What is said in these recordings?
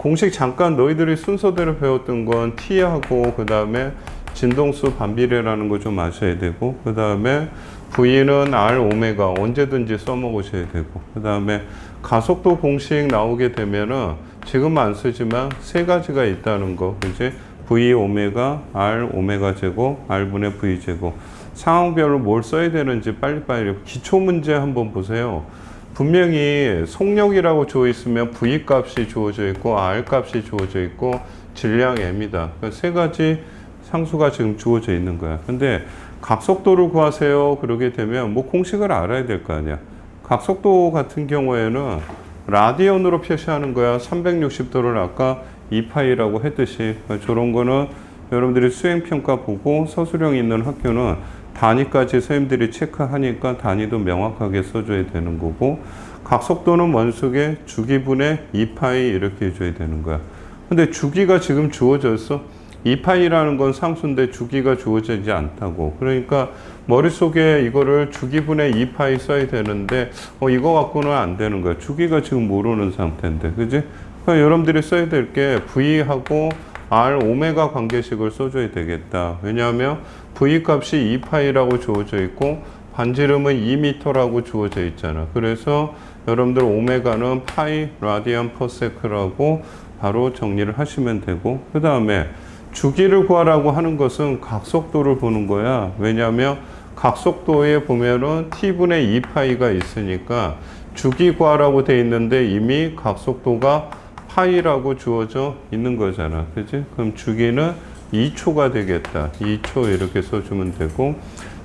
공식 잠깐 너희들이 순서대로 배웠던 건 T하고 그 다음에 진동수 반비례라는 거 좀 아셔야 되고, 그 다음에 V는 R 오메가 언제든지 써먹으셔야 되고, 그 다음에 가속도 공식 나오게 되면은 지금 안 쓰지만 세 가지가 있다는 거, 그지? V 오메가 R 오메가 제곱 R분의 V 제곱. 상황별로 뭘 써야 되는지 빨리빨리 기초 문제 한번 보세요. 분명히 속력이라고 주어 있으면 V 값이 주어져 있고 R 값이 주어져 있고 질량 M이다. 그러니까 세 가지 상수가 지금 주어져 있는 거야. 근데 각속도를 구하세요. 그러게 되면 뭐 공식을 알아야 될 거 아니야. 각속도 같은 경우에는 라디언으로 표시하는 거야. 360도를 아까 2파이라고 했듯이. 그러니까 저런 거는 여러분들이 수행평가 보고 서술형 있는 학교는 단위까지 선생님들이 체크하니까 단위도 명확하게 써줘야 되는 거고, 각속도는 원속에 주기분의 2파이 이렇게 해줘야 되는 거야. 근데 주기가 지금 주어졌어. 2파이라는 건 상수인데 주기가 주어지지 않다고. 그러니까 머릿속에 이거를 주기분의 2파이 써야 되는데 이거 갖고는 안 되는 거야. 주기가 지금 모르는 상태인데, 그지? 그러니까 여러분들이 써야 될 게 V하고 R 오메가 관계식을 써줘야 되겠다. 왜냐하면 V 값이 2파이라고 주어져 있고 반지름은 2m라고 주어져 있잖아. 그래서 여러분들 오메가는 파이 라디안 퍼 세크라고 바로 정리를 하시면 되고, 그 다음에 주기를 구하라고 하는 것은 각속도를 보는 거야. 왜냐하면 각속도에 보면은 t분의 2파이가 있으니까 주기 구하라고 돼 있는데 이미 각속도가 파이라고 주어져 있는 거잖아. 그지? 그럼 주기는 2초가 되겠다. 2초 이렇게 써주면 되고,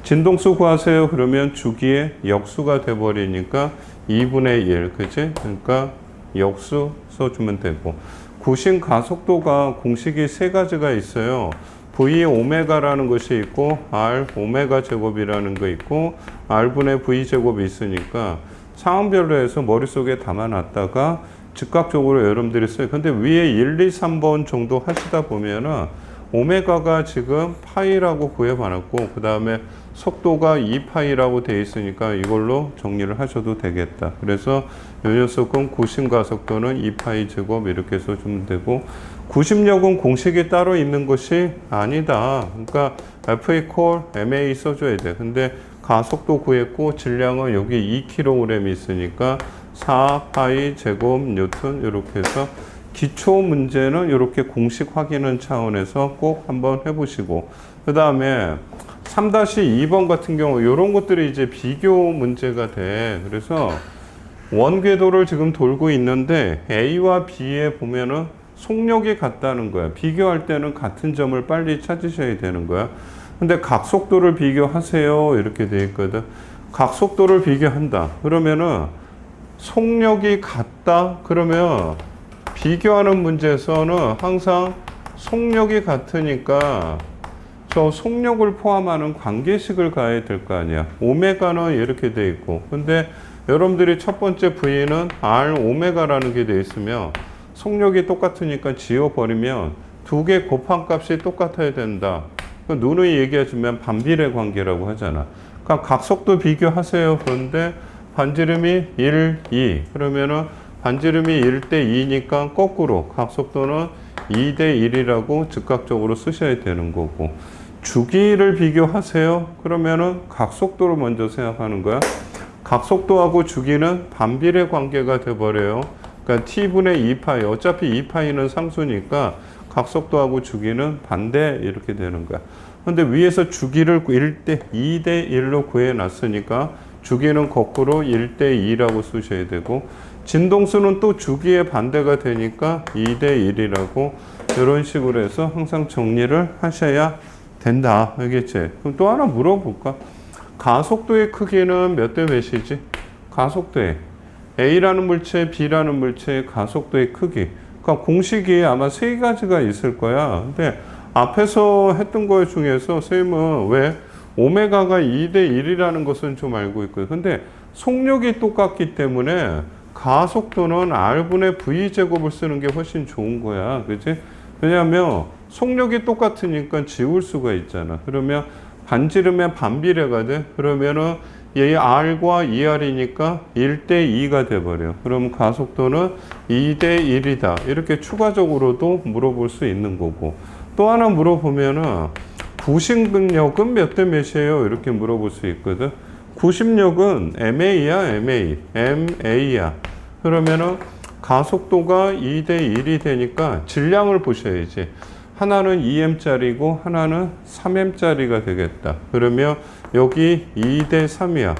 진동수 구하세요. 그러면 주기의 역수가 돼버리니까 2분의 1. 그지? 그러니까 역수 써주면 되고, 구심 가속도가 공식이 세 가지가 있어요. V 오메가라는 것이 있고 R 오메가 제곱이라는 거 있고 R분의 V 제곱이 있으니까 상황별로 해서 머릿속에 담아놨다가 즉각적으로 여러분들이 써요. 근데 위에 1, 2, 3번 정도 하시다 보면은 오메가가 지금 파이라고 구해봐놨고 그 다음에 속도가 2파이라고 돼 있으니까 이걸로 정리를 하셔도 되겠다. 그래서 이 녀석은 구심가속도는 2파이 제곱 이렇게 써주면 되고, 구심력은 공식이 따로 있는 것이 아니다. 그러니까 FA 콜 MA 써줘야 돼. 근데 가속도 구했고 질량은 여기 2kg이 있으니까 4파이 제곱 뉴턴 이렇게 해서 기초 문제는 이렇게 공식 확인하는 차원에서 꼭 한번 해보시고, 그 다음에 3-2번 같은 경우 이런 것들이 이제 비교 문제가 돼. 그래서 원궤도를 지금 돌고 있는데 A와 B에 보면은 속력이 같다는 거야. 비교할 때는 같은 점을 빨리 찾으셔야 되는 거야. 근데 각속도를 비교하세요 이렇게 돼 있거든. 각속도를 비교한다 그러면은 속력이 같다 그러면 비교하는 문제에서는 항상 속력이 같으니까 저 속력을 포함하는 관계식을 가야 될 거 아니야. 오메가는 이렇게 돼 있고, 근데 여러분들이 첫 번째 V는 R 오메가라는 게 돼 있으면 속력이 똑같으니까 지워버리면 두 개 곱한 값이 똑같아야 된다. 누누이 얘기해주면 반비례 관계라고 하잖아. 그러니까 각속도 비교하세요. 그런데 반지름이 1, 2 그러면은 반지름이 1대 2니까 거꾸로 각속도는 2대 1이라고 즉각적으로 쓰셔야 되는 거고, 주기를 비교하세요. 그러면은 각속도로 먼저 생각하는 거야. 각속도하고 주기는 반비례 관계가 돼버려요. 그러니까 t분의 2파이, 어차피 2파이는 상수니까 각속도하고 주기는 반대 이렇게 되는 거야. 근데 위에서 주기를 2대 1로 구해놨으니까 주기는 거꾸로 1대 2라고 쓰셔야 되고, 진동수는 또 주기의 반대가 되니까 2대 1이라고 이런 식으로 해서 항상 정리를 하셔야 된다. 알겠지? 그럼 또 하나 물어볼까? 가속도의 크기는 몇 대 몇이지? 가속도의 A라는 물체, B라는 물체의 가속도의 크기. 그러니까 공식이 아마 세 가지가 있을 거야. 근데 앞에서 했던 거 중에서 선생님은 왜 오메가가 2대 1이라는 것은 좀 알고 있고요. 근데 속력이 똑같기 때문에 가속도는 R분의 V제곱을 쓰는 게 훨씬 좋은 거야. 그치? 왜냐하면 속력이 똑같으니까 지울 수가 있잖아. 그러면 반지름의 반비례가 돼. 그러면은 얘 R과 2R이니까 1대2가 돼버려. 그럼 가속도는 2대1이다. 이렇게 추가적으로도 물어볼 수 있는 거고. 또 하나 물어보면은 구심력은 몇 대 몇이에요? 이렇게 물어볼 수 있거든. 구심력은 MA야, MA야. 그러면은 가속도가 2대1이 되니까 질량을 보셔야지. 하나는 2m짜리고 하나는 3m짜리가 되겠다. 그러면 여기 2대3이야.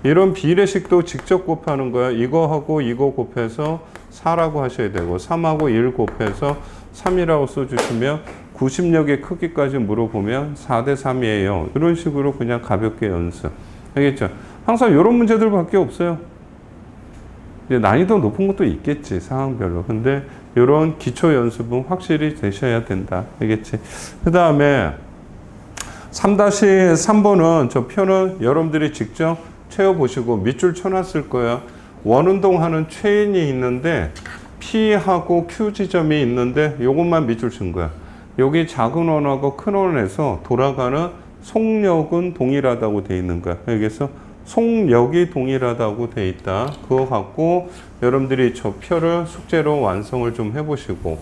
이런 비례식도 직접 곱하는 거야. 이거하고 이거 곱해서 4라고 하셔야 되고 3하고 1 곱해서 3이라고 써주시면 구심력의 크기까지 물어보면 4대3이에요. 이런 식으로 그냥 가볍게 연습. 알겠죠? 항상 이런 문제들밖에 없어요. 난이도 높은 것도 있겠지, 상황별로. 근데 이런 기초 연습은 확실히 되셔야 된다. 알겠지? 그 다음에 3-3번은 저 표는 여러분들이 직접 채워보시고 밑줄 쳐놨을 거야. 원운동하는 체인이 있는데 P하고 Q 지점이 있는데 요것만 밑줄 친 거야. 여기 작은 원하고 큰 원에서 돌아가는 속력은 동일하다고 돼 있는 거야. 여기서 속력이 동일하다고 돼 있다. 그거 갖고 여러분들이 저 표를 숙제로 완성을 좀 해보시고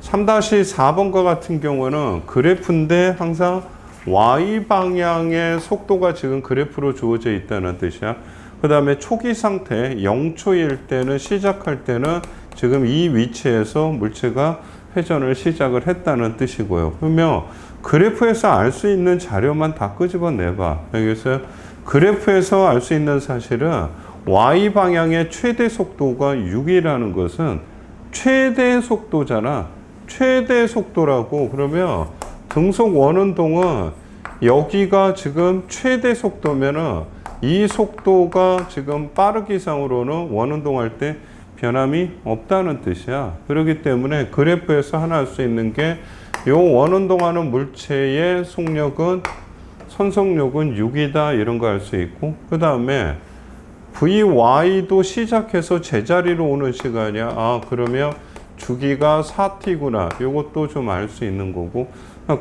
3-4번과 같은 경우는 그래프인데 항상 Y방향의 속도가 지금 그래프로 주어져 있다는 뜻이야. 그 다음에 초기 상태 0초일 때는 시작할 때는 지금 이 위치에서 물체가 회전을 시작을 했다는 뜻이고요. 그러면 그래프에서 알 수 있는 자료만 다 끄집어내봐. 여기서 그래프에서 알 수 있는 사실은 Y방향의 최대 속도가 6이라는 것은 최대 속도잖아. 최대 속도라고. 그러면 등속 원운동은 여기가 지금 최대 속도면은 이 속도가 지금 빠르기상으로는 원운동할 때 변함이 없다는 뜻이야. 그렇기 때문에 그래프에서 하나 알 수 있는 게 요 원운동하는 물체의 속력은 선속력은 6이다 이런 거 알 수 있고 그 다음에 VY도 시작해서 제자리로 오는 시간이야. 아 그러면 주기가 4t구나. 요것도 좀 알 수 있는 거고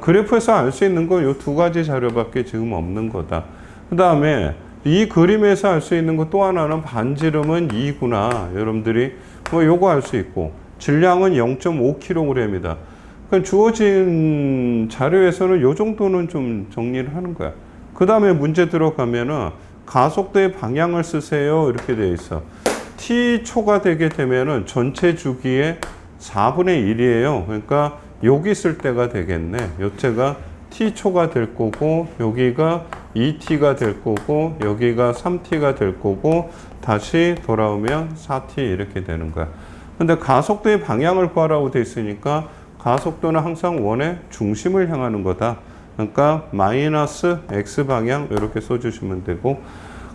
그래프에서 알 수 있는 건 요 두 가지 자료밖에 지금 없는 거다. 그 다음에 이 그림에서 알 수 있는 것 또 하나는 반지름은 2구나. 여러분들이 뭐 요거 알 수 있고 질량은 0.5kg이다. 그러니까 주어진 자료에서는 요 정도는 좀 정리를 하는 거야. 그 다음에 문제 들어가면은 가속도의 방향을 쓰세요. 이렇게 되어 있어. t초가 되게 되면은 전체 주기의 4분의 1이에요. 그러니까 여기 쓸 때가 되겠네. 요체가 t초가 될 거고 여기가 2t가 될 거고 여기가 3t가 될 거고 다시 돌아오면 4t 이렇게 되는 거야. 근데 가속도의 방향을 구하라고 돼 있으니까 가속도는 항상 원의 중심을 향하는 거다. 그러니까 마이너스 x방향 이렇게 써주시면 되고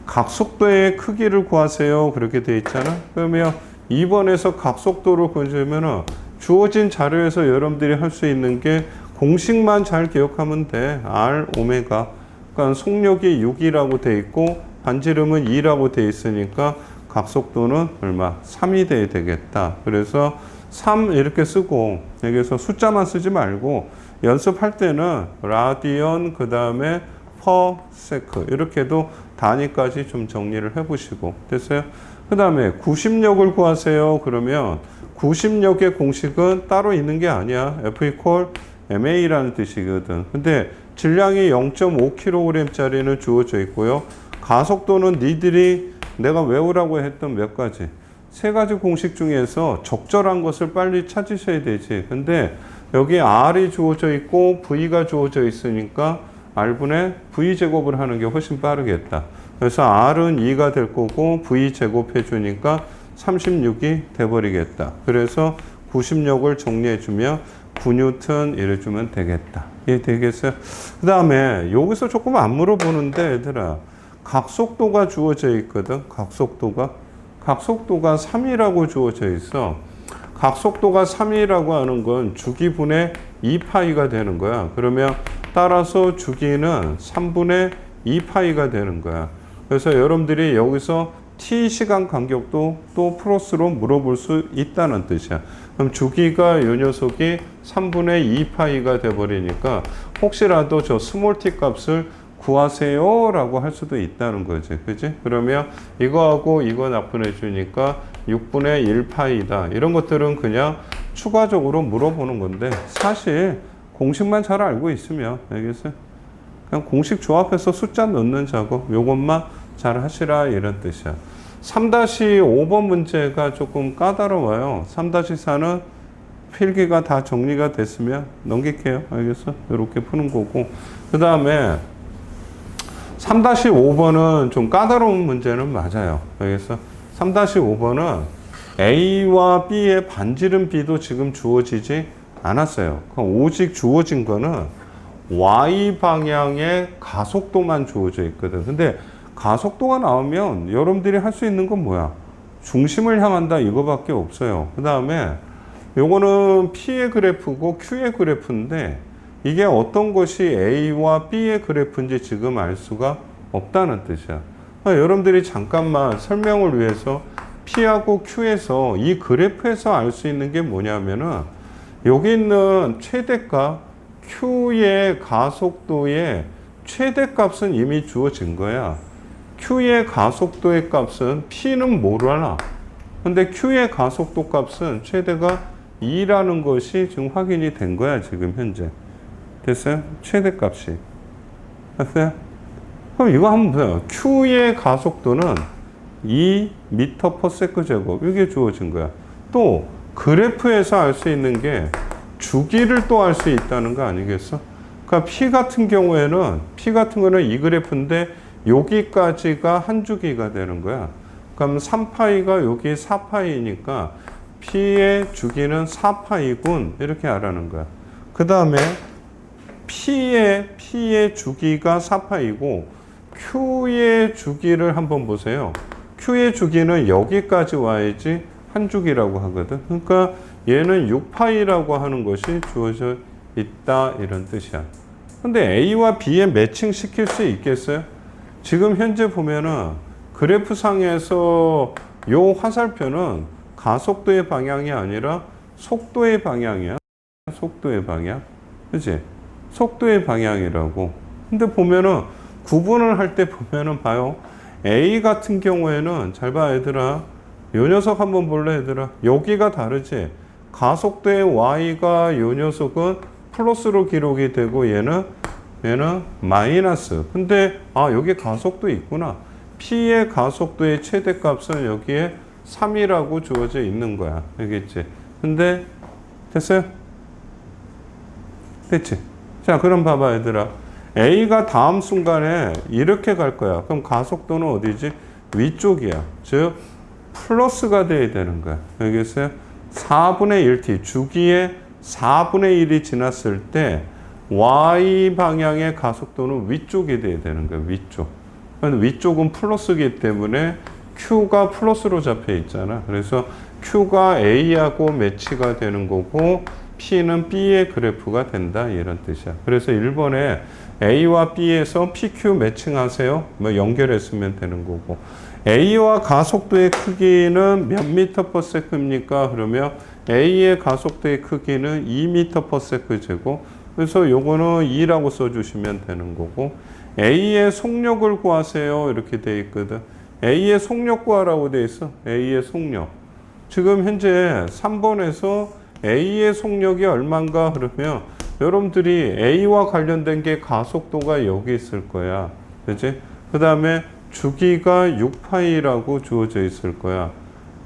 각속도의 크기를 구하세요. 그렇게 돼 있잖아. 그러면 2번에서 각속도를 구하려면 주어진 자료에서 여러분들이 할 수 있는 게 공식만 잘 기억하면 돼. R, 오메가. 그러니까 속력이 6이라고 돼 있고 반지름은 2라고 돼 있으니까 각속도는 얼마? 3이 돼야 되겠다. 그래서 3 이렇게 쓰고 여기서 숫자만 쓰지 말고 연습할 때는 라디언 그 다음에 퍼 세크 이렇게도 단위까지 좀 정리를 해보시고 됐어요? 그 다음에 구심력을 구하세요. 그러면 구심력의 공식은 따로 있는 게 아니야. F equal MA라는 뜻이거든. 근데 질량이 0.5kg짜리는 주어져 있고요. 가속도는 니들이 내가 외우라고 했던 몇 가지 세 가지 공식 중에서 적절한 것을 빨리 찾으셔야 되지. 근데 여기 R이 주어져 있고 V가 주어져 있으니까 R분의 V 제곱을 하는 게 훨씬 빠르겠다. 그래서 R은 2가 될 거고 V 제곱해 주니까 36이 돼버리겠다. 그래서 구심력을 정리해 주면 9N 이래주면 되겠다. 이해 되겠어요? 그 다음에 여기서 조금 안 물어보는데 얘들아 각속도가 주어져 있거든. 각속도가 3이라고 주어져 있어. 각속도가 3이라고 하는 건 주기분의 2파이가 되는 거야. 그러면 따라서 주기는 3분의 2파이가 되는 거야. 그래서 여러분들이 여기서 t 시간 간격도 또 플러스로 물어볼 수 있다는 뜻이야. 그럼 주기가 이 녀석이 3분의 2파이가 돼버리니까 혹시라도 저 스몰 t 값을 구하세요 라고 할 수도 있다는 거지. 그지? 그러면 이거하고 이거 납분해 주니까 6분의 1파이다. 이런 것들은 그냥 추가적으로 물어보는 건데 사실 공식만 잘 알고 있으면 알겠어요? 그냥 공식 조합해서 숫자 넣는 작업 요것만 잘 하시라 이런 뜻이야. 3-5번 문제가 조금 까다로워요. 3-4는 필기가 다 정리가 됐으면 넘길게요. 알겠어? 이렇게 푸는 거고. 그 다음에 3-5번은 좀 까다로운 문제는 맞아요. 알겠어? 3-5번은 A와 B의 반지름 B도 지금 주어지지 않았어요. 오직 주어진 거는 Y 방향의 가속도만 주어져 있거든. 근데 가속도가 나오면 여러분들이 할 수 있는 건 뭐야? 중심을 향한다 이거밖에 없어요. 그 다음에 요거는 P의 그래프고 Q의 그래프인데 이게 어떤 것이 A와 B의 그래프인지 지금 알 수가 없다는 뜻이야. 여러분들이 잠깐만 설명을 위해서 P하고 Q에서 이 그래프에서 알 수 있는 게 뭐냐면은 여기 있는 최대값 Q의 가속도의 최대값은 이미 주어진 거야. Q의 가속도의 값은 P는 모르나. 근데 Q의 가속도 값은 최대가 2라는 것이 지금 확인이 된 거야, 지금 현재. 됐어요? 최대값이. 됐어요? 그럼 이거 한번 보세요. Q의 가속도는 2m/s 제곱. 이게 주어진 거야. 또 그래프에서 알 수 있는 게 주기를 또 알 수 있다는 거 아니겠어? 그러니까 P 같은 경우에는 이 그래프인데 여기까지가 한 주기가 되는 거야. 그럼 3파이가 여기 4파이니까 P의 주기는 4파이군. 이렇게 알아는 거야. 그 다음에 P의 주기가 4파이고 Q의 주기를 한번 보세요. Q의 주기는 여기까지 와야지 한 주기라고 하거든. 그러니까 얘는 6파이라고 하는 것이 주어져 있다 이런 뜻이야. 근데 A와 B에 매칭 시킬 수 있겠어요? 지금 현재 보면은 그래프상에서 요 화살표는 가속도의 방향이 아니라 속도의 방향이야. 속도의 방향. 그치? 속도의 방향이라고. 근데 보면은 구분을 할 때 보면은 봐요. A 같은 경우에는 잘 봐 얘들아. 요 녀석 한번 볼래 얘들아. 여기가 다르지. 가속도의 Y가 요 녀석은 플러스로 기록이 되고 얘는 마이너스. 근데 여기 가속도 있구나. P의 가속도의 최대값은 여기에 3이라고 주어져 있는 거야. 알겠지? 근데 됐어요? 됐지? 자, 그럼 봐봐 얘들아. A가 다음 순간에 이렇게 갈 거야. 그럼 가속도는 어디지? 위쪽이야. 즉 플러스가 돼야 되는 거야. 알겠어요? 4분의 1t 주기에 4분의 1이 지났을 때 Y 방향의 가속도는 위쪽이 돼야 되는 거야. 위쪽. 위쪽은 플러스이기 때문에 Q가 플러스로 잡혀 있잖아. 그래서 Q가 A하고 매치가 되는 거고 P는 B의 그래프가 된다. 이런 뜻이야. 그래서 1번에 A와 B에서 PQ 매칭하세요. 뭐 연결했으면 되는 거고. A와 가속도의 크기는 몇 m/s입니까? 그러면 A의 가속도의 크기는 2m/s 제곱. 그래서 요거는 2라고 써주시면 되는 거고. A의 속력을 구하세요. 이렇게 돼 있거든. A의 속력 구하라고 돼 있어. A의 속력. 지금 현재 3번에서 A의 속력이 얼마인가 그러면 여러분들이 A와 관련된 게 가속도가 여기 있을 거야. 그치? 그 다음에 주기가 6파이라고 주어져 있을 거야.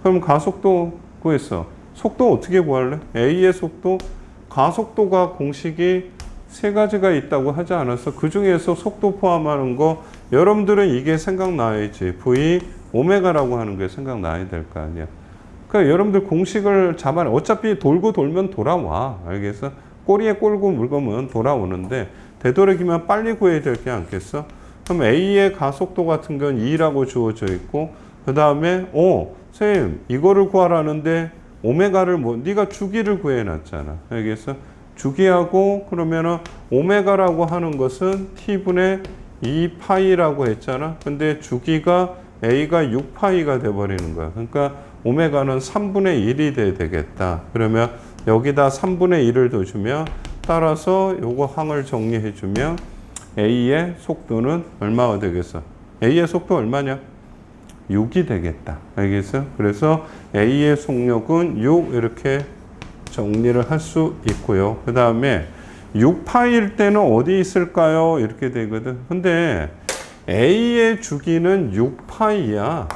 그럼 가속도 구했어. 속도 어떻게 구할래? A의 속도, 가속도가 공식이 세 가지가 있다고 하지 않았어? 그 중에서 속도 포함하는 거 여러분들은 이게 생각나야지. V 오메가라고 하는 게 생각나야 될 거 아니야. 그러니까 여러분들 공식을 잡아. 어차피 돌고 돌면 돌아와. 알겠어? 꼬리에 꼬르고 물거면 돌아오는데 되도록이면 빨리 구해야 될 게 않겠어? 그럼 A의 가속도 같은 건 2라고 주어져 있고 그 다음에 선생님 이거를 구하라는데 오메가를 네가 주기를 구해놨잖아. 알겠어? 주기하고 그러면은 오메가라고 하는 것은 T분의 2파이라고 했잖아. 근데 주기가 A가 6파이가 돼버리는 거야. 그러니까 오메가는 3분의 1이 돼야 되겠다. 그러면 여기다 3분의 1을 더 주면 따라서 요거 항을 정리해 주면 A의 속도는 얼마가 되겠어? A의 속도 얼마냐? 6이 되겠다. 알겠어? 그래서 A의 속력은 6 이렇게 정리를 할 수 있고요. 그 다음에 6파일 때는 어디 있을까요? 이렇게 되거든. 근데 A의 주기는 6파이야.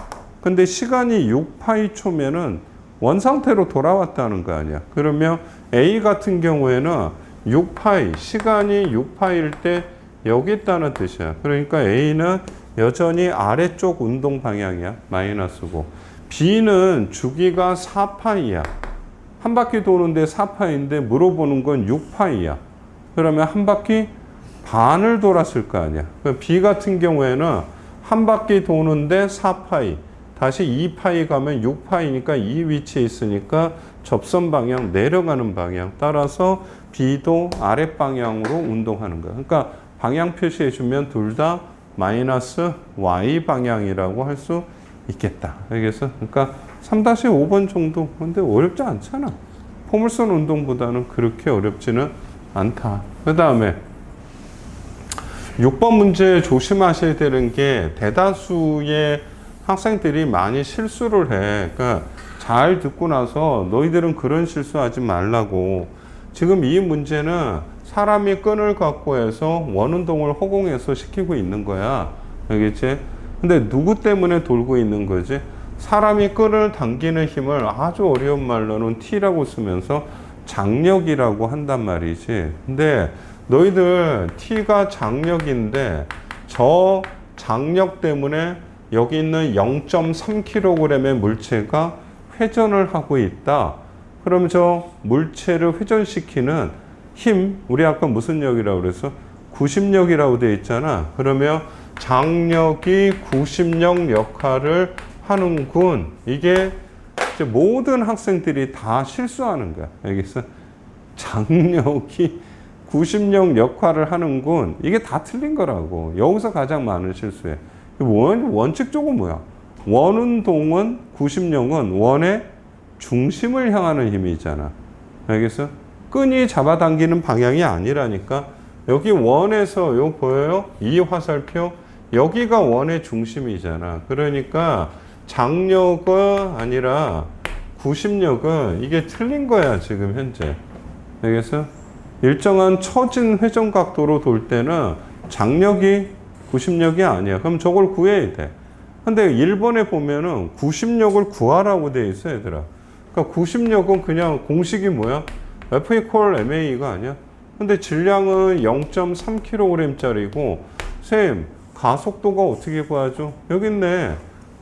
근데 시간이 6파이 초면은 원상태로 돌아왔다는 거 아니야. 그러면 A 같은 경우에는 6파이, 시간이 6파일 때 여기 있다는 뜻이야. 그러니까 A는 여전히 아래쪽 운동 방향이야. 마이너스고. B는 주기가 4파이야. 한 바퀴 도는데 4파인데 물어보는 건 6파이야. 그러면 한 바퀴 반을 돌았을 거 아니야. B 같은 경우에는 한 바퀴 도는데 4파이. 다시 2파이 가면 6파이니까 이 위치에 있으니까 접선 방향, 내려가는 방향. 따라서 B도 아랫 방향으로 운동하는 거야. 그러니까 방향 표시해 주면 둘 다 마이너스 Y 방향이라고 할 수 있겠다. 알겠어? 그러니까 3-5번 정도. 근데 어렵지 않잖아. 포물선 운동보다는 그렇게 어렵지는 않다. 그 다음에 6번 문제 조심하셔야 되는 게 대다수의 학생들이 많이 실수를 해. 그러니까 잘 듣고 나서 너희들은 그런 실수하지 말라고. 지금 이 문제는 사람이 끈을 갖고 해서 원운동을 허공에서 시키고 있는 거야. 알겠지? 근데 누구 때문에 돌고 있는 거지? 사람이 끈을 당기는 힘을 아주 어려운 말로는 T라고 쓰면서 장력이라고 한단 말이지. 근데 너희들 T가 장력인데 저 장력 때문에 여기 있는 0.3kg의 물체가 회전을 하고 있다. 그럼 저 물체를 회전시키는 힘, 우리 아까 무슨力이라고 그랬어? 구심력이라고 되어 있잖아. 그러면 장력이 구심력 역할을 하는군. 이게 이제 모든 학생들이 다 실수하는 거야. 알겠어? 장력이 구심력 역할을 하는군. 이게 다 틀린 거라고. 여기서 가장 많은 실수해. 원칙적으로 뭐야? 원운동은, 구심력은 원의 중심을 향하는 힘이잖아. 알겠어? 끈이 잡아당기는 방향이 아니라니까. 여기 원에서, 요 보여요? 이 화살표? 여기가 원의 중심이잖아. 그러니까 장력은 아니라 구심력은 이게 틀린 거야, 지금 현재. 알겠어? 일정한 처진 회전 각도로 돌 때는 장력이 구심력이 아니야. 그럼 저걸 구해야 돼. 근데 1번에 보면은 구심력을 구하라고 돼 있어, 얘들아. 그러니까 구심력은 그냥 공식이 뭐야? F equal ma가 아니야? 근데 질량은 0.3kg짜리고, 쌤, 가속도가 어떻게 구하죠? 여기 있네.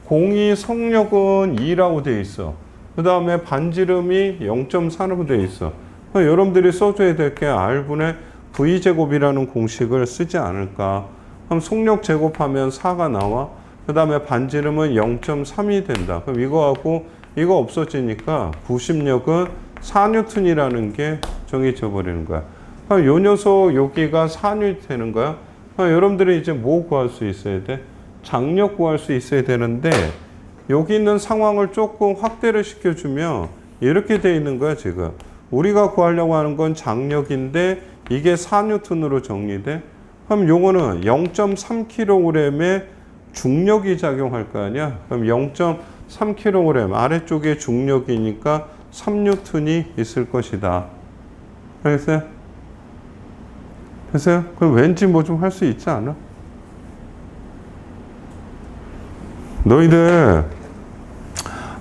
공이 속력은 2라고 돼 있어. 그 다음에 반지름이 0.4라고 돼 있어. 여러분들이 써줘야 될 게 R분의 V제곱이라는 공식을 쓰지 않을까. 그럼 속력 제곱하면 4가 나와. 그 다음에 반지름은 0.3이 된다. 그럼 이거하고 이거 없어지니까 구심력은 4N이라는 게 정해져 버리는 거야. 그럼 요 녀석 여기가 4N 되는 거야. 여러분들이 이제 뭐 구할 수 있어야 돼? 장력 구할 수 있어야 되는데 여기 있는 상황을 조금 확대를 시켜주면 이렇게 돼 있는 거야, 지금. 우리가 구하려고 하는 건 장력인데 이게 4N으로 정리돼. 그럼 요거는 0.3kg의 중력이 작용할 거 아니야? 그럼 0.3kg 아래쪽에 중력이니까 3N이 있을 것이다. 알겠어요? 됐어요? 그럼 왠지 뭐 좀 할 수 있지 않아? 너희들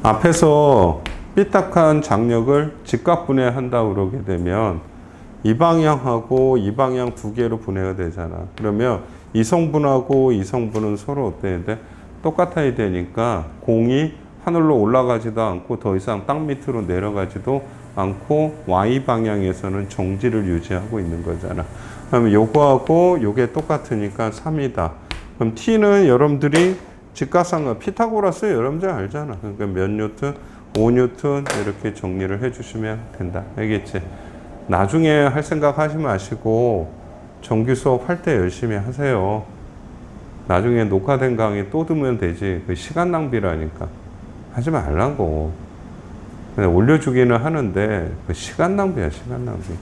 앞에서 삐딱한 장력을 직각분해한다고 그러게 되면 이 방향하고 이 방향 두 개로 분해가 되잖아. 그러면 이 성분하고 이 성분은 서로 어때야 돼? 똑같아야 되니까 공이 하늘로 올라가지도 않고 더 이상 땅 밑으로 내려가지도 않고 Y 방향에서는 정지를 유지하고 있는 거잖아. 그러면 요거하고 요게 똑같으니까 3이다. 그럼 T는 여러분들이 직각상관 피타고라스 여러분들 알잖아. 그러니까 몇 뉴턴? 5뉴턴 이렇게 정리를 해주시면 된다. 알겠지? 나중에 할 생각 하지 마시고 정규 수업 할 때 열심히 하세요. 나중에 녹화된 강의 또 두면 되지. 그 시간 낭비라니까. 하지 말라고. 그냥 올려주기는 하는데 그 시간 낭비야, 시간 낭비.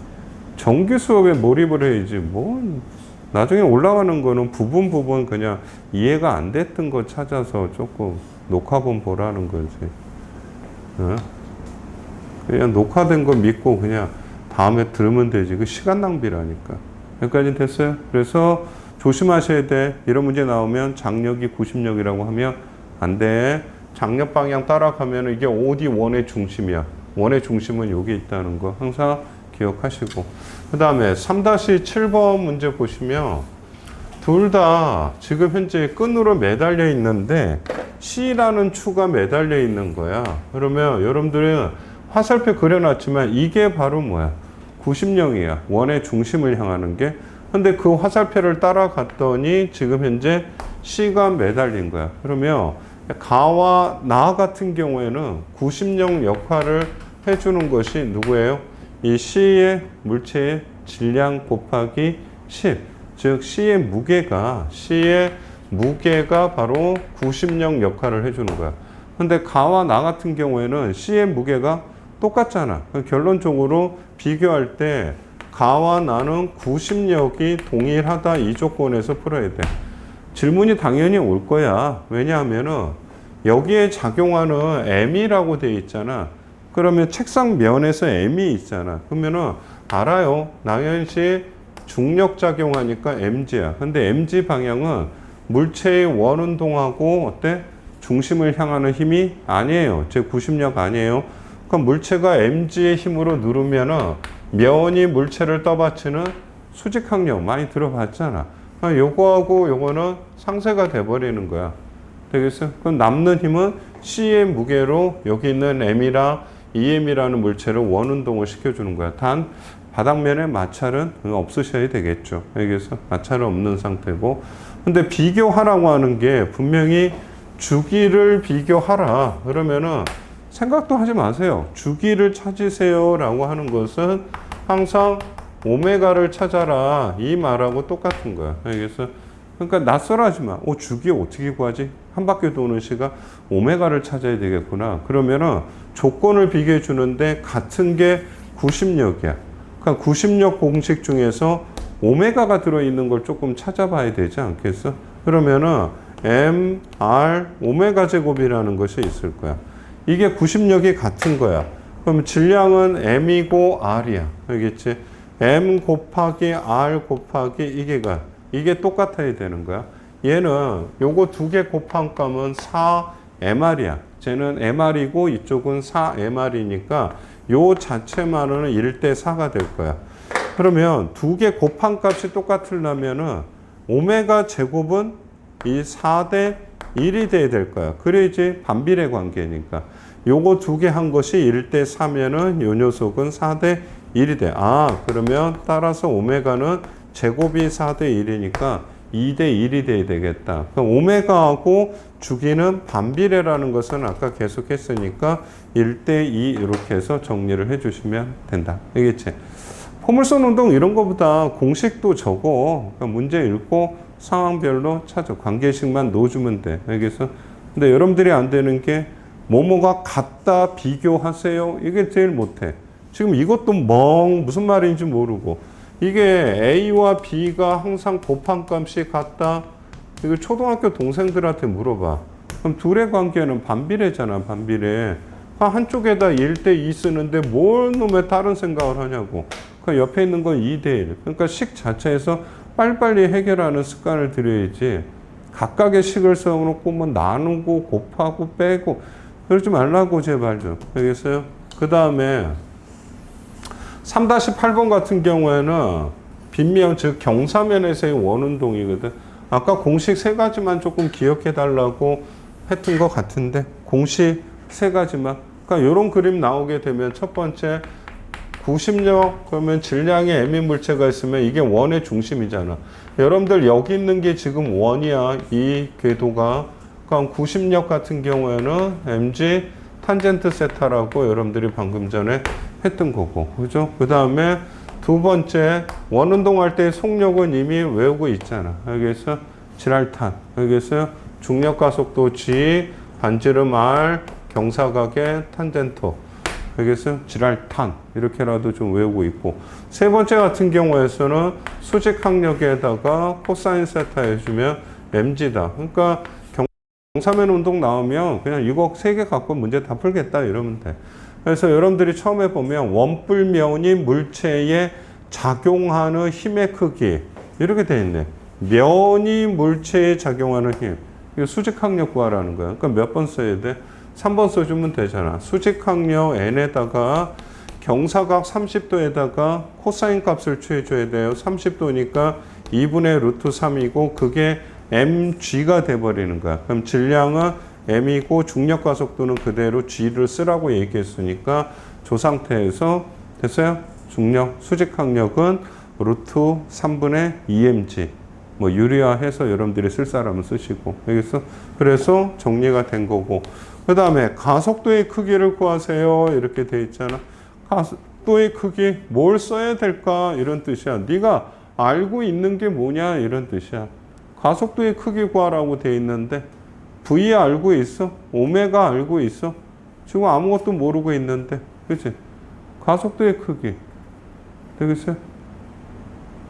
정규 수업에 몰입을 해야지. 뭔 나중에 올라가는 거는 부분 그냥 이해가 안 됐던 거 찾아서 조금 녹화본 보라는 거지. 어? 그냥 녹화된 거 믿고 그냥 다음에 들으면 되지. 그 시간 낭비라니까. 여기까지 됐어요? 그래서 조심하셔야 돼. 이런 문제 나오면 장력이 90력이라고 하면 안 돼. 장력 방향 따라가면 이게 어디 원의 중심이야. 원의 중심은 여기 있다는 거 항상 기억하시고. 그 다음에 3-7번 문제 보시면 둘 다 지금 현재 끈으로 매달려 있는데 C라는 추가 매달려 있는 거야. 그러면 여러분들은 화살표 그려놨지만 이게 바로 뭐야? 90령이야. 원의 중심을 향하는 게. 근데 그 화살표를 따라갔더니 지금 현재 C가 매달린 거야. 그러면 가와 나 같은 경우에는 90령 역할을 해주는 것이 누구예요? 이 C의 물체의 질량 곱하기 10. 즉 C의 무게가 바로 90령 역할을 해주는 거야. 근데 가와 나 같은 경우에는 C의 무게가 똑같잖아. 결론적으로 비교할 때 가와 나는 90력이 동일하다 이 조건에서 풀어야 돼. 질문이 당연히 올 거야. 왜냐하면은 여기에 작용하는 M이라고 돼 있잖아. 그러면 책상 면에서 M이 있잖아. 그러면은 알아요. 당연시 중력 작용하니까 mg야. 근데 mg 방향은 물체의 원운동하고 어때? 중심을 향하는 힘이 아니에요. 즉 90력 아니에요. 그럼 물체가 mg의 힘으로 누르면은 면이 물체를 떠받치는 수직항력 많이 들어봤잖아. 요거하고 요거는 상쇄가 돼버리는 거야. 되겠어요? 그럼 남는 힘은 C의 무게로 여기 있는 M이랑 EM이라는 물체를 원운동을 시켜주는 거야. 단 바닥면에 마찰은 없으셔야 되겠죠. 여기서 마찰은 없는 상태고. 근데 비교하라고 하는 게 분명히 주기를 비교하라. 그러면은 생각도 하지 마세요. 주기를 찾으세요 라고 하는 것은 항상 오메가를 찾아라 이 말하고 똑같은 거야. 알겠어? 그러니까 낯설어하지 마. 주기 어떻게 구하지? 한 바퀴 도는 시간 오메가를 찾아야 되겠구나. 그러면은 조건을 비교해 주는데 같은 게 90력이야. 그러니까 90력 공식 중에서 오메가가 들어있는 걸 조금 찾아봐야 되지 않겠어? 그러면은 M, R, 오메가 제곱이라는 것이 있을 거야. 이게 90력이 같은 거야. 그럼 질량은 M이고 R이야. 알겠지? M 곱하기 R 곱하기 이게 똑같아야 되는 거야. 얘는 요거 두 개 곱한 값은 4MR이야. 쟤는 MR이고 이쪽은 4MR이니까 요 자체만으로는 1대4가 될 거야. 그러면 두 개 곱한 값이 똑같으려면은 오메가 제곱은 이 4대 1이 돼야 될 거야. 그래야지 반비례 관계니까. 요거 두 개 한 것이 1대4면은 요 녀석은 4대 1이 돼. 그러면 따라서 오메가는 제곱이 4대 1이니까 2대 1이 돼야 되겠다. 그럼 오메가하고 주기는 반비례라는 것은 아까 계속 했으니까 1대 2 이렇게 해서 정리를 해주시면 된다. 알겠지? 포물선 운동 이런 거보다 공식도 적어. 그러니까 문제 읽고 상황별로 찾아. 관계식만 넣어주면 돼. 알겠어? 근데 여러분들이 안 되는 게 뭐뭐가 같다 비교하세요. 이게 제일 못해. 지금 이것도 무슨 말인지 모르고. 이게 A와 B가 항상 곱한 값이 같다. 이거 초등학교 동생들한테 물어봐. 그럼 둘의 관계는 반비례잖아, 반비례. 한쪽에다 1대2 쓰는데 뭘 놈의 다른 생각을 하냐고. 그 옆에 있는 건 2대1. 그러니까 식 자체에서 빨리빨리 해결하는 습관을 들여야지. 각각의 식을 써놓고 뭐 나누고 곱하고 빼고 그러지 말라고 제발 좀. 알겠어요? 그 다음에 3-8번 같은 경우에는 빗면 즉 경사면에서의 원운동이거든. 아까 공식 세 가지만 조금 기억해 달라고 했던 것 같은데 공식 세 가지만. 그러니까 이런 그림 나오게 되면 첫 번째 90력 그러면 질량의 M인 물체가 있으면 이게 원의 중심이잖아. 여러분들 여기 있는 게 지금 원이야. 이 궤도가. 그럼 90력 같은 경우에는 mg 탄젠트 세타라고 여러분들이 방금 전에 했던 거고. 그죠? 그 다음에 두 번째 원운동할 때 속력은 이미 외우고 있잖아. 여기서 지랄탄. 여기서 중력가속도 G, 반지름 R, 경사각의 탄젠토. 알겠어요? 지랄탄 이렇게라도 좀 외우고 있고 세 번째 같은 경우에서는 수직 항력에다가 코사인 세타 해주면 mg다. 그러니까 경사면 운동 나오면 그냥 이거 세 개 갖고 문제 다 풀겠다 이러면 돼. 그래서 여러분들이 처음에 보면 원뿔면이 물체에 작용하는 힘의 크기 이렇게 돼 있네. 면이 물체에 작용하는 힘. 이거 수직항력 구하라는 거야. 그러니까 몇 번 써야 돼? 3번 써주면 되잖아. 수직항력 n에다가 경사각 30도에다가 코사인 값을 취해줘야 돼요. 30도니까 2분의 루트 3이고 그게 mg가 돼버리는 거야. 그럼 질량은 m이고 중력 가속도는 그대로 g를 쓰라고 얘기했으니까 저 상태에서 됐어요? 중력 수직항력은 루트 3분의 2mg 뭐 유리화해서 여러분들이 쓸 사람은 쓰시고 알겠어? 그래서 정리가 된 거고 그 다음에 가속도의 크기를 구하세요 이렇게 돼 있잖아. 가속도의 크기 뭘 써야 될까 이런 뜻이야. 네가 알고 있는 게 뭐냐 이런 뜻이야. 가속도의 크기 구하라고 돼 있는데 V 알고 있어? 오메가 알고 있어? 지금 아무것도 모르고 있는데 그치? 가속도의 크기 되겠어요?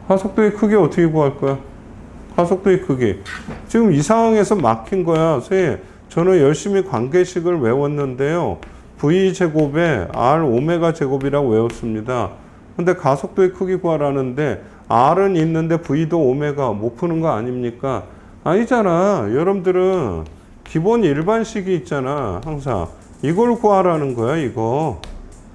가속도의 크기 어떻게 구할 거야? 가속도의 크기 지금 이 상황에서 막힌 거야. 선생님 저는 열심히 관계식을 외웠는데요. V제곱에 R 오메가 제곱이라고 외웠습니다. 근데 가속도의 크기 구하라는데 R은 있는데 V도 오메가 못 푸는 거 아닙니까? 아니잖아. 여러분들은 기본 일반식이 있잖아. 항상 이걸 구하라는 거야 이거.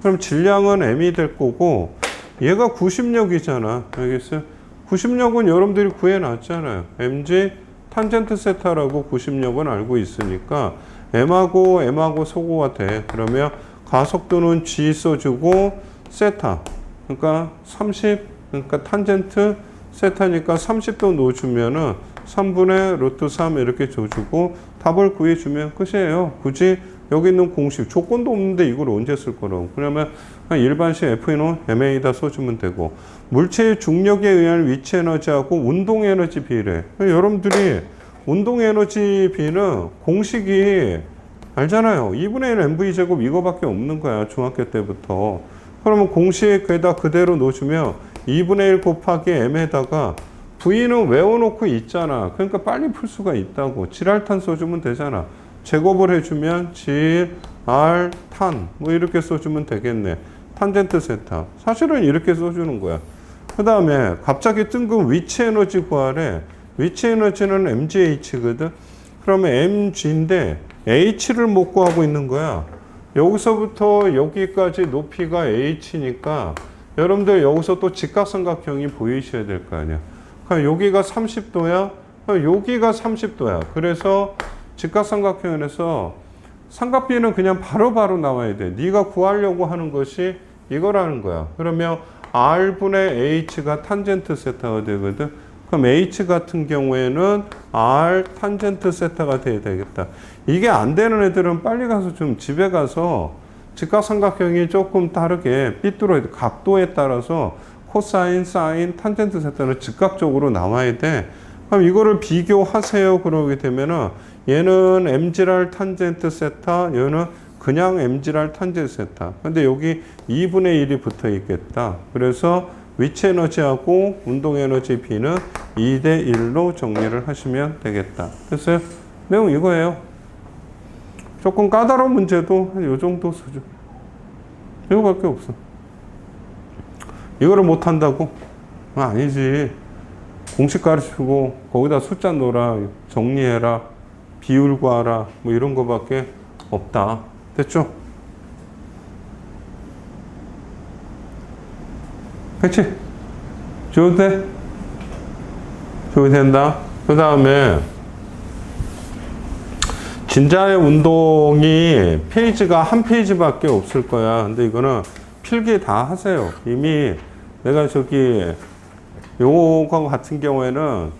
그럼 질량은 M이 될 거고 얘가 구심력이잖아. 알겠어요? 구심력은 여러분들이 구해놨잖아요. mg 탄젠트 세타라고 구심력은 알고 있으니까 M하고 소거가 돼. 그러면 가속도는 G 써주고 세타 그러니까 30 그러니까 탄젠트 세타니까 30도 넣어주면은 3분의 루트 3 이렇게 줘주고 답을 구해주면 끝이에요. 굳이 여기 있는 공식 조건도 없는데 이걸 언제 쓸 거라고. 그러면 일반식 F는 MA다 써주면 되고 물체의 중력에 의한 위치 에너지하고 운동 에너지 비례. 여러분들이 운동 에너지 비는 공식이 알잖아요. 2분의 1 mv 제곱 이거밖에 없는 거야. 중학교 때부터. 그러면 공식에다 그대로 넣어주면 2분의 1 곱하기 m에다가 V는 외워놓고 있잖아. 그러니까 빨리 풀 수가 있다고. 질알탄 써주면 되잖아. 제곱을 해주면 질, 알, 탄 뭐 이렇게 써주면 되겠네. 탄젠트 세타. 사실은 이렇게 써주는 거야. 그 다음에 갑자기 뜬금 위치 에너지 구하래. 위치 에너지는 mgh거든. 그러면 mg인데 h를 못 구하고 있는 거야. 여기서부터 여기까지 높이가 h니까 여러분들 여기서 또 직각삼각형이 보이셔야 될 거 아니야. 그러니까 여기가 30도야. 여기가 30도야. 그래서 직각삼각형에서 삼각비는 그냥 바로바로 나와야 돼. 네가 구하려고 하는 것이 이거라는 거야. 그러면 R분의 H가 탄젠트 세타가 되거든. 그럼 H 같은 경우에는 R 탄젠트 세타가 돼야 되겠다. 이게 안 되는 애들은 빨리 가서 좀 집에 가서 직각삼각형이 조금 다르게 삐뚤어야 돼. 각도에 따라서 코사인, 사인, 탄젠트 세타는 즉각적으로 나와야 돼. 그럼 이거를 비교하세요. 그러게 되면은 얘는 mg랄 탄젠트 세타, 얘는 그냥 mg랄 탄젠트 세타. 근데 여기 2분의 1이 붙어 있겠다. 그래서 위치 에너지하고 운동 에너지 B는 2대 1로 정리를 하시면 되겠다. 됐어요? 내용 이거예요. 조금 까다로운 문제도 한 요 정도 수준. 이거밖에 없어. 이거를 못한다고? 아니지. 공식 가르치고 거기다 숫자 넣어라, 정리해라, 비율 구하라 뭐 이런 거밖에 없다. 됐죠? 그치? 줘도 돼? 줘도 된다. 그 다음에 진자의 운동이 페이지가 한 페이지밖에 없을 거야. 근데 이거는 필기 다 하세요. 이미 내가 저기 요거 같은 경우에는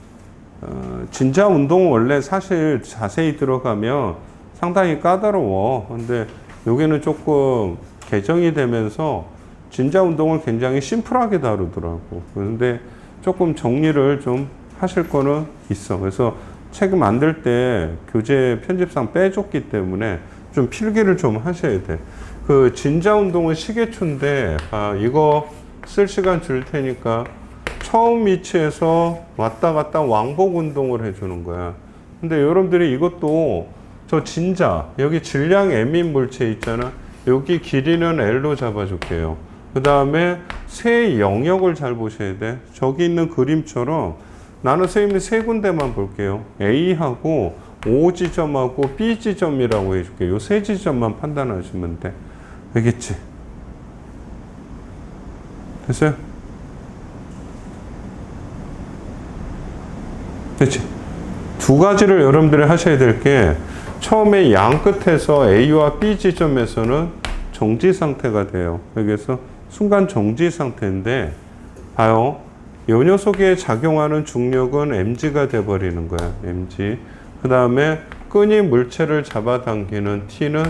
진자 운동은 원래 사실 자세히 들어가면 상당히 까다로워. 근데 여기는 조금 개정이 되면서 진자 운동을 굉장히 심플하게 다루더라고. 그런데 조금 정리를 좀 하실 거는 있어. 그래서 책 만들 때 교재 편집상 빼줬기 때문에 좀 필기를 좀 하셔야 돼. 그 진자 운동은 시계초인데, 이거 쓸 시간 줄 테니까 처음 위치에서 왔다 갔다 왕복 운동을 해주는 거야. 근데 여러분들이 이것도 저 진자, 여기 질량 M인 물체 있잖아. 여기 길이는 L로 잡아줄게요. 그 다음에 세 영역을 잘 보셔야 돼. 저기 있는 그림처럼 나는 선생님이 세 군데만 볼게요. A하고 O 지점하고 B 지점이라고 해줄게요. 요 세 지점만 판단하시면 돼. 알겠지? 됐어요? 됐지? 두 가지를 여러분들이 하셔야 될 게, 처음에 양 끝에서 A와 B 지점에서는 정지 상태가 돼요. 여기서 순간 정지 상태인데, 봐요. 이 녀석에 작용하는 중력은 mg가 돼버리는 거야. mg. 그 다음에 끈이 물체를 잡아당기는 t는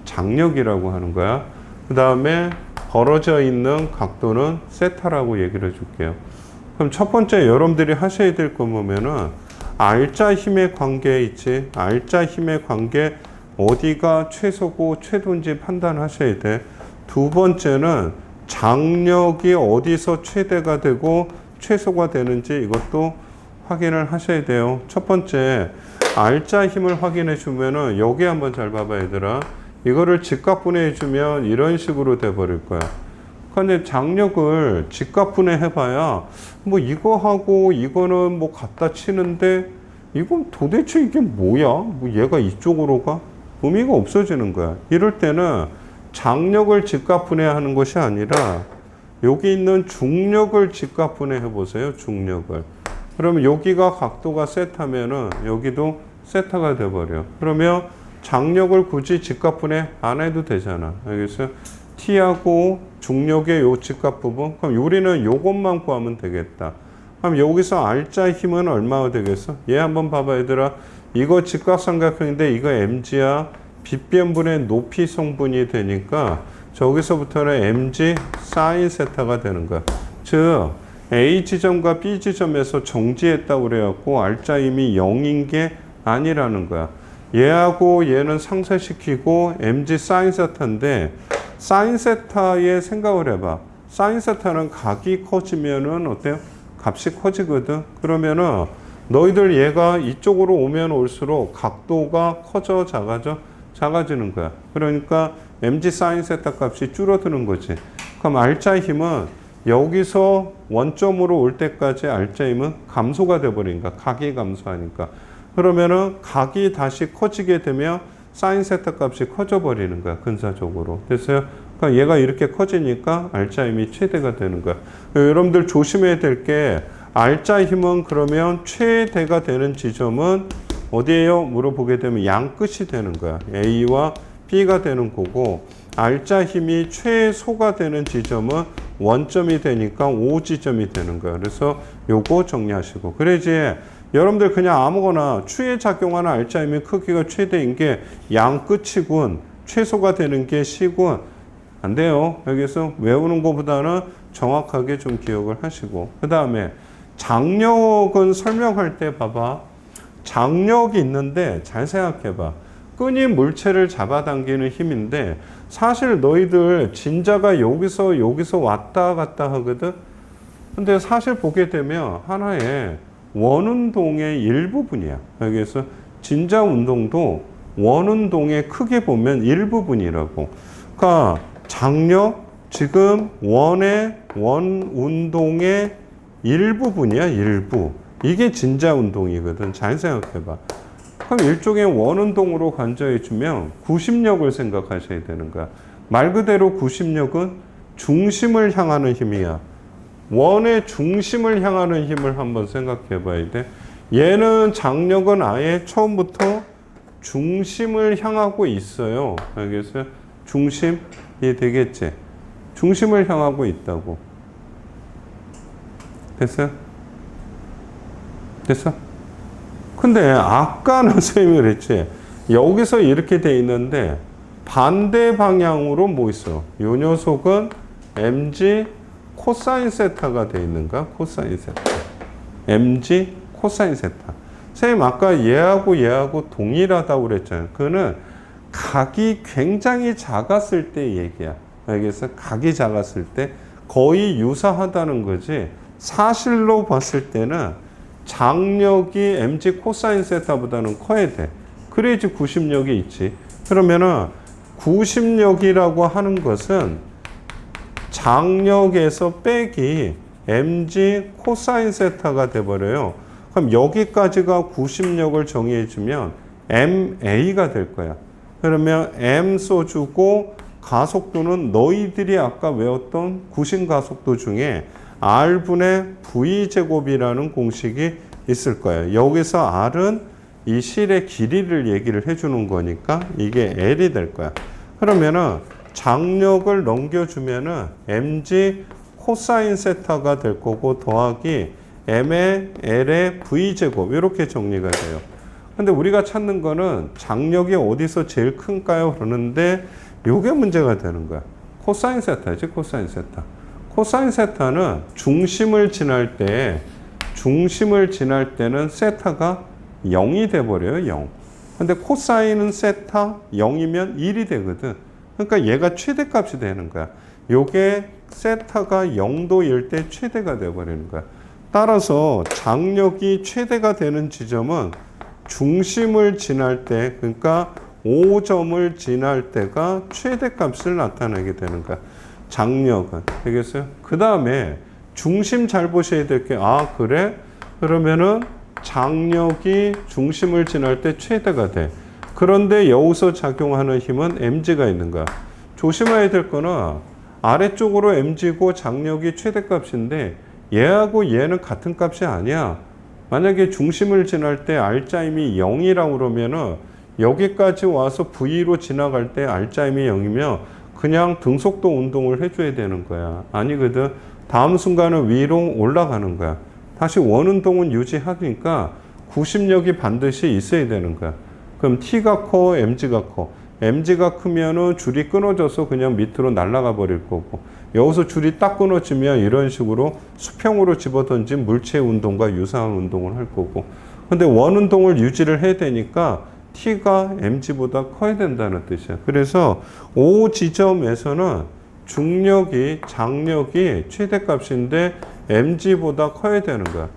장력이라고 하는 거야. 그 다음에 벌어져 있는 각도는 세타라고 얘기를 해줄게요. 그럼 첫 번째 여러분들이 하셔야 될 거 보면은 R자 힘의 관계 있지. R자 힘의 관계 어디가 최소고 최소인지 판단하셔야 돼. 두 번째는 장력이 어디서 최대가 되고 최소가 되는지 이것도 확인을 하셔야 돼요. 첫 번째 R자 힘을 확인해 주면은 여기 한번 잘 봐봐 얘들아. 이거를 직각분해해 주면 이런 식으로 돼 버릴 거야. 근데 장력을 직각분해 해봐야 뭐 이거하고 이거는 뭐 갖다 치는데 이건 도대체 이게 뭐야? 뭐 얘가 이쪽으로 가? 의미가 없어지는 거야. 이럴 때는 장력을 직각분해하는 것이 아니라 여기 있는 중력을 직각분해 해보세요. 중력을. 그러면 여기가 각도가 세타면은 여기도 세타가 돼버려. 그러면 장력을 굳이 직각분해 안 해도 되잖아. 알겠어요? T하고 중력의 요 직각 부분. 그럼 우리는 요것만 구하면 되겠다. 그럼 여기서 R자 힘은 얼마가 되겠어? 얘 한번 봐봐 얘들아. 이거 직각삼각형인데 이거 mg야. 빗변분의 높이 성분이 되니까 저기서부터는 mg sin 세타가 되는 거야. 즉 A 지점과 B 지점에서 정지했다고 그래갖고 R자 힘이 0인 게 아니라는 거야. 얘하고 얘는 상쇄시키고 mg sin 세타인데 sin 세타의 생각을 해봐. sin 세타는 각이 커지면은 어때요? 값이 커지거든. 그러면은 너희들 얘가 이쪽으로 오면 올수록 각도가 커져 작아져? 작아지는 거야. 그러니까 mg sin 세타 값이 줄어드는 거지. 그럼 R자 힘은 여기서 원점으로 올 때까지 R자 힘은 감소가 돼버리니까 각이 감소하니까. 그러면은 각이 다시 커지게 되면 sin 세타 값이 커져 버리는 거야. 근사적으로. 됐어요? 그러니까 얘가 이렇게 커지니까 R자 힘이 최대가 되는 거야. 여러분들 조심해야 될 게 R자 힘은 그러면 최대가 되는 지점은 어디에요? 물어보게 되면 양 끝이 되는 거야. A와 B가 되는 거고 R자 힘이 최소가 되는 지점은 원점이 되니까 O 지점이 되는 거야. 그래서 요거 정리하시고. 그래야지 여러분들 그냥 아무거나 추에 작용하는 R자 힘의 크기가 최대인 게 양 끝이군. 최소가 되는 게 C군. 안 돼요. 여기서 외우는 것보다는 정확하게 좀 기억을 하시고. 그 다음에 장력은 설명할 때 봐봐. 장력이 있는데 잘 생각해봐. 끈이 물체를 잡아당기는 힘인데 사실 너희들 진자가 여기서 왔다 갔다 하거든. 근데 사실 보게 되면 하나의 원운동의 일부분이야. 여기서 진자 운동도 원운동의 크게 보면 일부분이라고. 그러니까 장력 지금 원운동의 일부분이야. 일부. 이게 진자 운동이거든. 잘 생각해봐. 그럼 일종의 원운동으로 간주해주면 구심력을 생각하셔야 되는 거야. 말 그대로 구심력은 중심을 향하는 힘이야. 원의 중심을 향하는 힘을 한번 생각해 봐야 돼. 얘는 장력은 아예 처음부터 중심을 향하고 있어요. 알겠어요? 중심 이해되겠지? 중심을 향하고 있다고. 됐어요? 됐어? 근데 아까는 선생님이 그랬지. 여기서 이렇게 돼 있는데 반대 방향으로 뭐 있어? 요 녀석은 mg 코사인 세타가 돼 있는가? 코사인 세타. mg 코사인 세타. 선생님 아까 얘하고 동일하다고 그랬잖아요. 그거는 각이 굉장히 작았을 때 얘기야. 알겠어? 각이 작았을 때 거의 유사하다는 거지. 사실로 봤을 때는 장력이 mg 코사인 세타보다는 커야 돼. 그래야지 구심력이 있지. 그러면은 구심력이라고 하는 것은 장력에서 빼기 mg 코사인 세타가 돼버려요. 그럼 여기까지가 구심력을 정의해주면 ma가 될 거야. 그러면 m 써주고 가속도는 너희들이 아까 외웠던 구심 가속도 중에 r분의 v제곱이라는 공식이 있을 거예요. 여기서 r은 이 실의 길이를 얘기를 해주는 거니까 이게 L이 될 거야. 그러면은 장력을 넘겨주면은 mg 코사인 세타가 될 거고 더하기 m의 L의 v제곱 이렇게 정리가 돼요. 근데 우리가 찾는 거는 장력이 어디서 제일 큰가요? 그러는데 요게 문제가 되는 거야. 코사인 세타지, 코사인 세타. 코사인 세타는 중심을 지날 때는 세타가 0이 돼버려요, 0. 근데 코사인은 세타 0이면 1이 되거든. 그러니까 얘가 최대값이 되는 거야. 요게 세타가 0도일 때 최대가 돼버리는 거야. 따라서 장력이 최대가 되는 지점은 중심을 지날 때, 그러니까 5점을 지날 때가 최대값을 나타내게 되는 거야. 장력은. 되겠어요? 그 다음에 중심 잘 보셔야 될 게, 그래? 그러면은 장력이 중심을 지날 때 최대가 돼. 그런데 여기서 작용하는 힘은 mg가 있는 거야. 조심해야 될 거는 아래쪽으로 mg고 장력이 최대값인데 얘하고 얘는 같은 값이 아니야. 만약에 중심을 지날 때 R자임이 0이라고 그러면은 여기까지 와서 V로 지나갈 때 R자임이 0이면 그냥 등속도 운동을 해줘야 되는 거야. 아니거든. 다음 순간은 위로 올라가는 거야. 다시 원운동은 유지하니까 구심력이 반드시 있어야 되는 거야. 그럼 T가 커, mg가 커. mg가 크면은 줄이 끊어져서 그냥 밑으로 날아가 버릴 거고, 여기서 줄이 딱 끊어지면 이런 식으로 수평으로 집어던진 물체 운동과 유사한 운동을 할 거고, 근데 원운동을 유지를 해야 되니까 T가 mg보다 커야 된다는 뜻이야. 그래서 O 지점에서는 중력이, 장력이 최대값인데 mg보다 커야 되는 거야.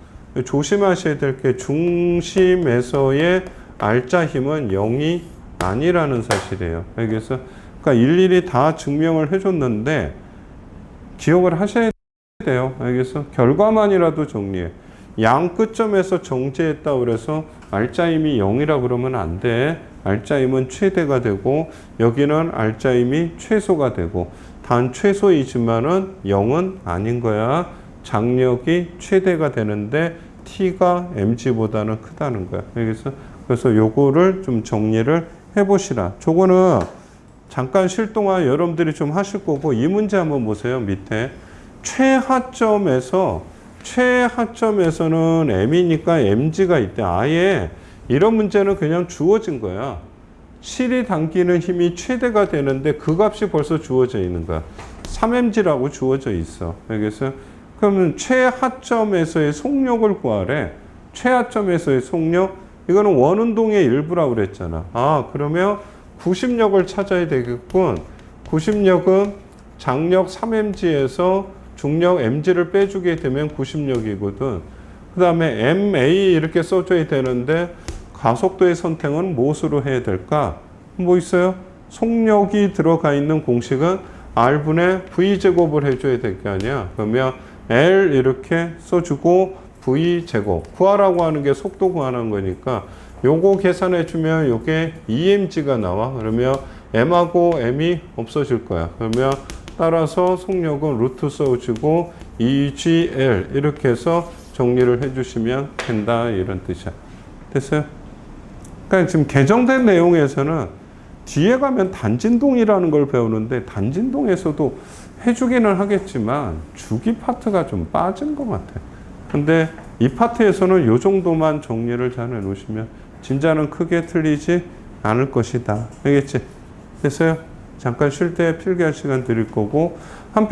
조심하셔야 될 게 중심에서의 R자 힘은 0이 아니라는 사실이에요. 그래서 그러니까 일일이 다 증명을 해줬는데 기억을 하셔야 돼요. 알겠어? 결과만이라도 정리해. 양 끝점에서 정제했다 그래서 R자임이 0이라 그러면 안 돼. R자임은 최대가 되고 여기는 R자임이 최소가 되고, 단 최소이지만은 0은 아닌 거야. 장력이 최대가 되는데 T가 mg보다는 크다는 거야. 알겠어? 그래서 요거를 좀 정리를 해보시라. 저거는 잠깐 쉴 동안 여러분들이 좀 하실 거고, 이 문제 한번 보세요. 밑에 최하점에서는 m이니까 mg가 있대. 아예 이런 문제는 그냥 주어진 거야. 실이 당기는 힘이 최대가 되는데 그 값이 벌써 주어져 있는 거야. 3mg라고 주어져 있어. 알겠어요? 그러면 최하점에서의 속력을 구하래. 최하점에서의 속력, 이거는 원운동의 일부라고 그랬잖아. 그러면 구심력을 찾아야 되겠군. 구심력은 장력 3mg에서 중력 mg를 빼주게 되면 구심력이거든. 그 다음에 ma 이렇게 써줘야 되는데 가속도의 선택은 무엇으로 해야 될까? 뭐 있어요? 속력이 들어가 있는 공식은 r분의 v제곱을 해줘야 될 게 아니야. 그러면 l 이렇게 써주고 v제곱. 구하라고 하는 게 속도 구하는 거니까 요거 계산해주면 요게 2mg가 나와. 그러면 m하고 m이 없어질 거야. 그러면 따라서 속력은 루트 써주고 2gl 이렇게 해서 정리를 해주시면 된다, 이런 뜻이야. 됐어요? 그러니까 지금 개정된 내용에서는 뒤에 가면 단진동이라는 걸 배우는데 단진동에서도 해주기는 하겠지만 주기 파트가 좀 빠진 것 같아. 근데 이 파트에서는 이 정도만 정리를 잘 해놓으시면 진짜는 크게 틀리지 않을 것이다. 알겠지? 됐어요? 잠깐 쉴 때 필기할 시간 드릴 거고, 한